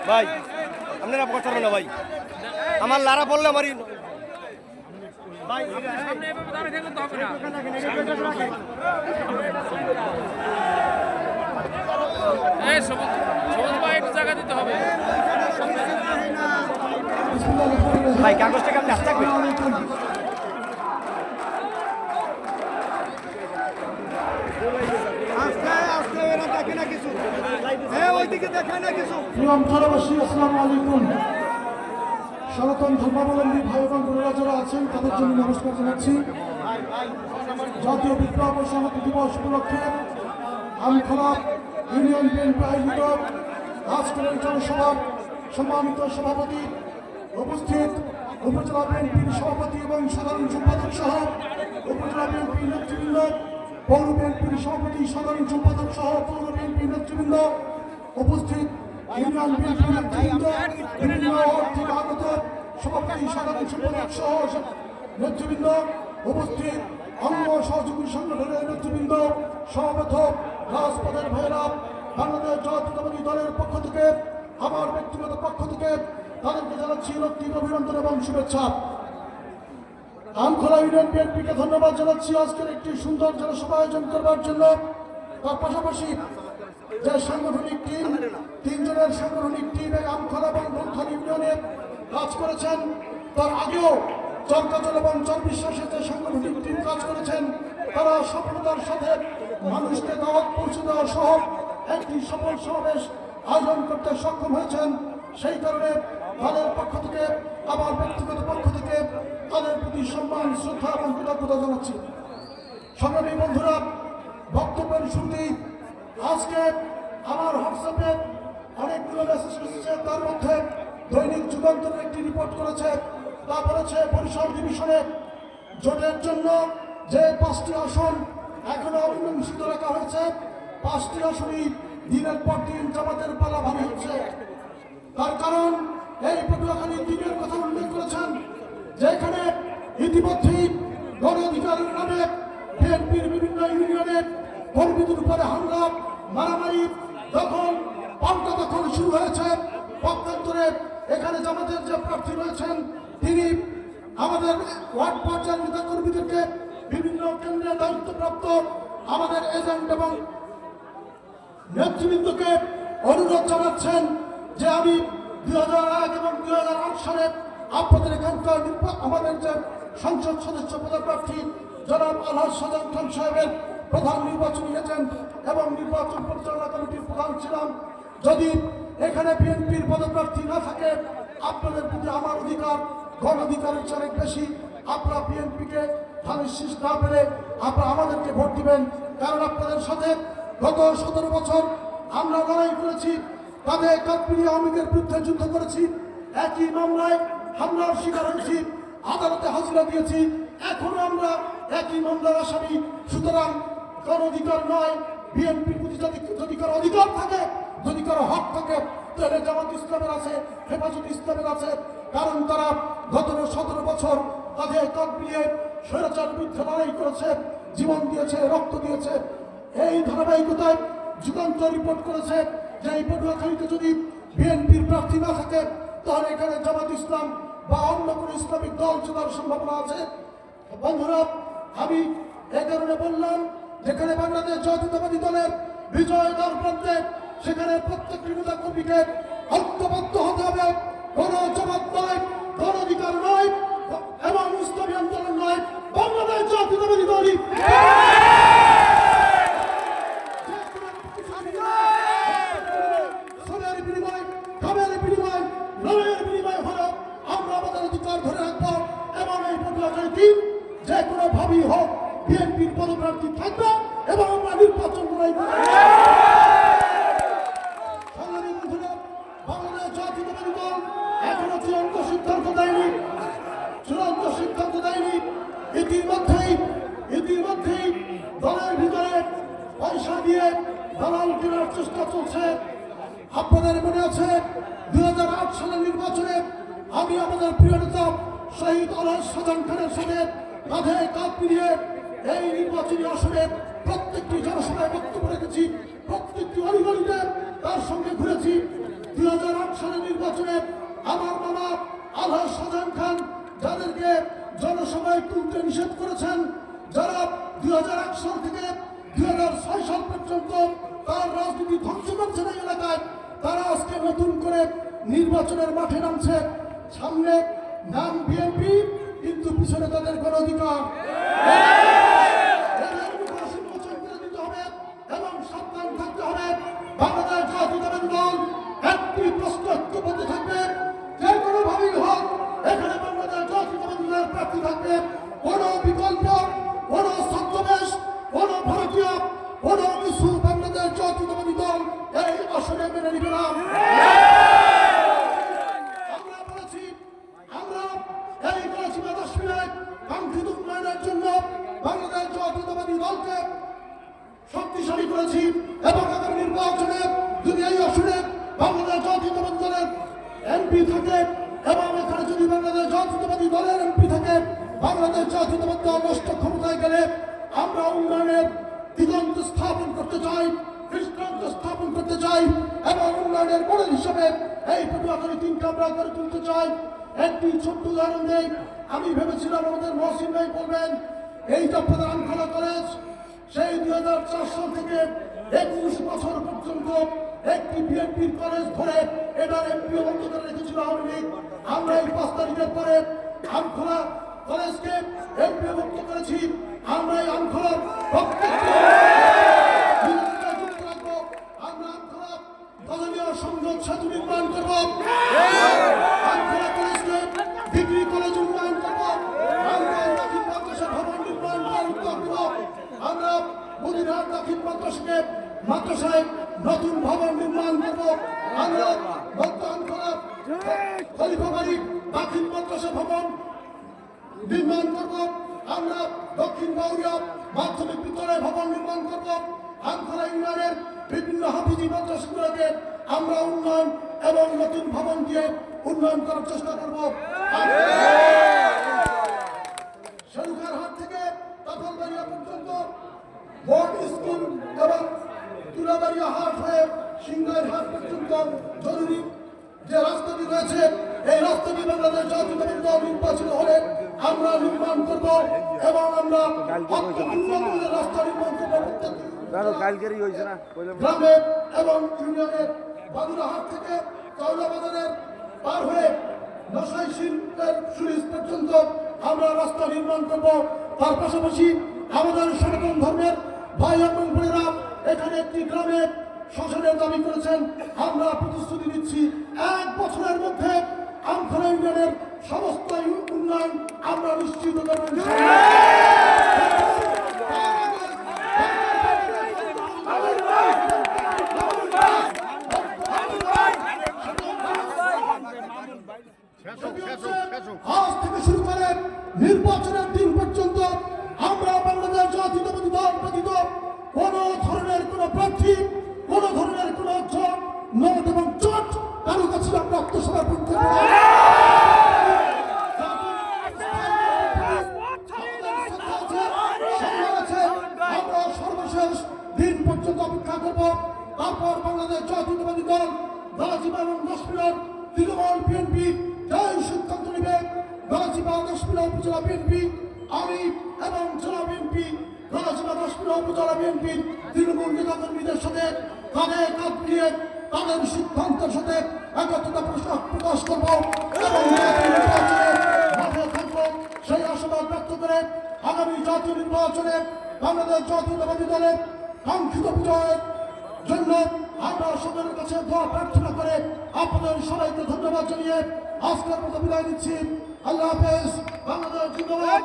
ভাই আপনারা কথা বলেন না ভাই, আমার লারা বললে আমারই ভাই সামনে এভাবে দাঁড়িয়ে থাকলে তো হবে না। এই সবুজ ভাই একটু জায়গা দিতে হবে ভাই, কাগজটা কেমন আসতে থাকবে। আসসালামু আলাইকুম। সনাতন ধর্মাবলম্বী ভাই এবং বোনেরা যারা আছেন তাদের জন্য নমস্কার জানাচ্ছি। জাতীয় বিপ্লব ও সংহতি দিবস উপলক্ষে আমখলা ইউনিয়ন বিএনপি আয়োজিত আজকের এই জনসভার সম্মানিত সভাপতি, উপস্থিত উপজেলা বিএনপির সভাপতি এবং সাধারণ সম্পাদক সহ উপজেলা বিএনপি নেতৃবৃন্দ, পৌর বিএনপির সভাপতি, সাধারণ সম্পাদক সহ পৌর বিএনপি নেতৃবৃন্দ, উপস্থিত ইউনিয়ন বিএনপি নেতৃবৃন্দ, বিভিন্ন ওয়ার্ড থেকে আগত সভাপতি, সাধারণ সম্পাদক সহ নেতৃবৃন্দ, উপস্থিত অঙ্গ সহযোগী সংগঠনের নেতৃবৃন্দ, সভাপতি, রাজপথের ভাইয়েরা, বাংলাদেশ জাতীয়তাবাদী দলের পক্ষ থেকে, আমার ব্যক্তিগত পক্ষ থেকে তাদেরকে জানাচ্ছি রক্তিম অভিনন্দন এবং শুভেচ্ছা। আমখলা ইউনিয়ন বিএনপিকে ধন্যবাদ জানাচ্ছি আজকের একটি সুন্দর জনসভা আয়োজন করবার জন্য। তার পাশাপাশি যে সাংগঠনিক টিম, তিনজনের সাংগঠনিক টিম এই আমখলা এবং বনখালী ইউনিয়নে কাজ করেছেন, তার আগেও চরকাজল এবং চরবিশ্বাসের যে সাংগঠনিক টিম কাজ করেছেন, তারা সফলতার সাথে মানুষকে দাওয়াত পৌঁছে দেওয়া সহ একটি সফল সমাবেশ আয়োজন করতে সক্ষম হয়েছেন। সেই কারণে দলের পক্ষ থেকে, আমার ব্যক্তিগত পক্ষ থেকে তাদের প্রতি সম্মান, শ্রদ্ধা এবং কৃতজ্ঞতা জানাচ্ছি। সংগ্রামী বন্ধুরা, বক্তব্যের শুরুতেই আজকে আমার হোয়াটসঅ্যাপে অনেকগুলো মেসেজ এসেছে, তার মধ্যে দৈনিক যুগান্তরের একটি রিপোর্ট করেছে, তা বলেছে বরিশাল ডিভিশনে জোটের জন্য যে 5টি আসন এখনো অমীমাংসিত রাখা হয়েছে, 5টি আসনই দিনের পর দিন জামাতের পালা ভারী হচ্ছে। তার কারণ এই পটুয়াখালী দিনের কথা উল্লেখ করেছেন, যেখানে ইতিমধ্যেই গণ অধিকারের নামে বিএনপির বিভিন্ন ইউনিয়নের কর্মীদের উপরে হামলা, মারামারি, দখল, পাল্টা দখল শুরু হয়েছে। পক্ষান্তরে এখানে জামাতের যে প্রার্থী রয়েছেন তিনি আমাদের ওয়ার্ড পর্যায়ের নেতা কর্মীদেরকে, বিভিন্ন কেন্দ্রে দায়িত্বপ্রাপ্ত আমাদের এজেন্ট এবং নেতৃবৃন্দকে অনুরোধ জানাচ্ছেন যে আমি 2001 এবং 2008 সালে আপনাদের এখানকার আমাদের যে সংসদ সদস্য পদপ্রার্থী জনাব আলহাজ সাজান খান সাহেবের প্রধান নির্বাচনী এজেন্ট এবং নির্বাচন পরিচালনা কমিটির প্রধান ছিলাম। যদি এখানে বিএনপির পদপ্রার্থী না থাকে, আপনাদের প্রতি আমার অধিকার গণ অধিকারের চেয়ে বেশি। আপনারা বিএনপিকে ধানের শীষ না পেলে আপনারা আমাদেরকে ভোট দিবেন, কারণ আপনাদের সাথে গত 17 বছর আমরা লড়াই করেছি, তাদের কাশ্মীরি আওয়ামীদের বিরুদ্ধে যুদ্ধ করেছি, একই মামলায় হামলার শিকার হয়েছি, আদালতে হাজিরা দিয়েছি, এখনো আমরা একই মামলার আসামি। সুতরাং গণ অধিকার নয়, বিএনপির প্রতি যদি কারো অধিকার থাকে, যদি কারো হক থাকে, তাহলে জামাত ইসলামের আছে, হেফাজত ইসলামের আছে, কারণ তারা গত 17 বছর তাদের কাঁধ মিলিয়ে স্বৈরাচার বিরুদ্ধে লড়াই করেছে, জীবন দিয়েছে, রক্ত দিয়েছে। এই ধারাবাহিকতায় যুগান্তর রিপোর্ট করেছে যে এই পটুয়াখালীতে যদি বিএনপির প্রার্থী না থাকে, তাহলে এখানে জামাত ইসলাম বা অন্য কোনো ইসলামিক দল চলার সম্ভাবনা আছে। বন্ধুরা, আমি এই কারণে বললাম, যেখানে বাংলাদেশ জাতীয়তাবাদী দলের বিজয় দ্বার প্রান্তে, সেখানে প্রত্যেকটি নেতা কর্মীকে ঐক্যবদ্ধ হতে হবে। কোন জামাত নয়, কোন অধিকার নয় এবং ইসলামী আন্দোলন নয়, বাংলাদেশ জাতীয়তাবাদী দলই যে কোনো ভাবেই হোক বিএনপির পদপ্রার্থী থাকবে এবং আমরা নির্বাচন লড়াই করব। বাংলাদেশ জাতীয়তাবাদী দল এখনো চূড়ান্ত সিদ্ধান্ত দেয়নি, ইতিমধ্যেই দলের ভিতরে পয়সা দিয়ে দালাল কেনার চেষ্টা চলছে। আপনাদের মনে আছে 2008 সালের নির্বাচনে আমি আমাদের প্রিয় নেতা শহীদ আলহাজ সাজান খানের সাথে কাঁধে কাঁধ মিলিয়ে এই নির্বাচনী আসনে প্রত্যেকটি জনসভায় বক্তব্য রেখেছি, প্রত্যেকটি অলিগলিতে তার সঙ্গে ঘুরেছি। 2008 সালের নির্বাচনে আমার মামা আলহাজ শাহজাহান খান যাদেরকে জনসভায় তুলতে নিষেধ করেছেন, যারা 2001 সাল থেকে 2006 সাল পর্যন্ত তার রাজনীতি ধ্বংস করছেন এই এলাকায়, তারা আজকে নতুন করে নির্বাচনের মাঠে নামছে। সামনে নাম বিএনপি, কিন্তু পিছনে তাদের কোনো অধিকার এবং সাবধান থাকতে হবে। বাংলাদেশ জাতীয়তাবাদী দল একটি প্রশ্ন ঐক্যবদ্ধ থাকবে, যে কোনো ভাবেই হোক এখানে বাংলাদেশ জাতীয়তাবাদী দলের প্রার্থী থাকবে। কোন বিকল্প, কোন ছদ্মবেশ, কোন ভারতীয়, কোন কিছু বাংলাদেশ জাতীয়তাবাদী দল এই আসনে মেনে নিবে না। আমরা বলেছি, আমরা এই বলেছি কাশ্মীরের কাঙ্ক্ষিত উন্নয়নের জন্য বাংলাদেশ জাতীয়তাবাদী দলকে শক্তিশালী করেছি এবং আগামী নির্বাচনে যদি এই আসনে বাংলাদেশ জাতীয়তাবাদী দলের এমপি থাকে এবং এখানে যদি বাংলাদেশ জাতীয়তাবাদী দলের এমপি থাকে, বাংলাদেশ জাতীয়তাবাদী দল রাষ্ট্র ক্ষমতায় গেলে আমরা উন্নয়নের দিগন্ত স্থাপন করতে চাই, দৃষ্টান্ত স্থাপন করতে চাই এবং উন্নয়নের মডেল হিসেবে এই পটুয়াখালী 3 কামরা করে তুলতে চাই। একটি ছোট্ট উদাহরণ দেই, আমি ভেবেছিলাম আমাদের মহসিন ভাই বলবেন এইটা প্রধান খোলা কলেজ, সেই 2004 সাল থেকে 21 বছর পর্যন্ত একটি বিএনপির কলেজ ধরে এটার এমপি বন্ধ করে রেখেছিল আওয়ামী লীগ। আমরা এই 5 তারিখের পরে আমখোলা কলেজকে এমপি মুক্ত করেছি। আমরা এই আমখোলার আমরা আমখোলা দলীয় সংযোগ সেতু নির্মাণ করব, আমখোলা কলেজকে ডিগ্রি কলেজ উন্নয়ন করব, আমরা দাখিল মাদ্রাসা ভবন নির্মাণ করব, আমরা মদিনার দাখিল মাদ্রাসায় নতুন ভবন নির্মাণ করব, আমরা খলিফাবাড়ি দাখিল মাদ্রাসা ভবন নির্মাণ করব, আমরা দক্ষিণ বাউরিয়া মাধ্যমিক বিদ্যালয় ভবন নির্মাণ করব, আমখোলা ইউনিয়নের বিভিন্ন হাফিজি মাদ্রাসাগুলোকে আমরা উন্নয়ন এবং নতুন ভবন দিয়ে উন্নয়ন করার চেষ্টা করব। শেরুখারহাট থেকে কাঁঠালবাড়িয়া পর্যন্ত বোর্ড স্কুল এবং তুলাবাড়িয়া হাট হয়ে সিংহের হাট পর্যন্ত জরুরি যে রাস্তাটি রয়েছে, এই রাস্তাটি বাংলাদেশ জাতীয়তাবাদী দল নির্বাচিত হলে আমরা নির্মাণ করব এবং আমরা রাস্তা নির্মাণ করব গ্রামে এবং ইউনিয়নের বাদুরাহাট থেকে চৌলাবাজারের পার হয়ে নশাই শিল্পের সুরিশ পর্যন্ত আমরা রাস্তা নির্মাণ করব। তার পাশাপাশি আমাদের সনাতন ধর্মের ভাই এবং বোনেরা এখানে একটি গ্রামে শ্মশানের দাবি করেছেন, আমরা প্রতিশ্রুতি দিচ্ছি 1 বছরের মধ্যে আমখোলা ইউনিয়নের সমস্ত উন্নয়ন আমরা নিশ্চিত করব। আজ থেকে শুরু করে নির্বাচনের দিন পর্যন্ত আমরা বাংলাদেশ জাতীয়তাবাদী দল ব্যতীত কোন ধরনের কোন প্রার্থী, কোন ধরনের কোন নোট এবং চোট কারো কাছে আমরা আত্মসমর্পণ করব। আমরা সর্বশেষ দিন পর্যন্ত অপেক্ষা করব, তারপর বাংলাদেশ জাতীয়তাবাদী দল গাজীপুর এবং দশমিনার তৃণমূল বিএনপি যাই সিদ্ধান্ত নেবে, গাজীপুর দশমিনার উপজেলা বিএনপি, আমি এবং জেলা বিএনপি, গাজীপুর দশমিনার উপজেলা বিএনপি তৃণমূল নেতাকর্মীদের সাথে কাঁধে কাঁধ মিলিয়ে তাদের সিদ্ধান্তের সাথে একত্রতা প্রকাশ করব এবং মাঠে থাকবো। সেই আশাবাদ ব্যক্ত করে আগামী জাতীয় নির্বাচনে বাংলাদেশ জাতীয়তাবাদী দলের কাঙ্ক্ষিত বিজয়ের জন্য আমরা সকলের কাছে দোয়া প্রার্থনা করে আপনাদের সবাইকে ধন্যবাদ জানিয়ে আজকের মতো বিদায় নিচ্ছি। আল্লাহ হাফেজ। বাংলাদেশ জিন্দাবাদ।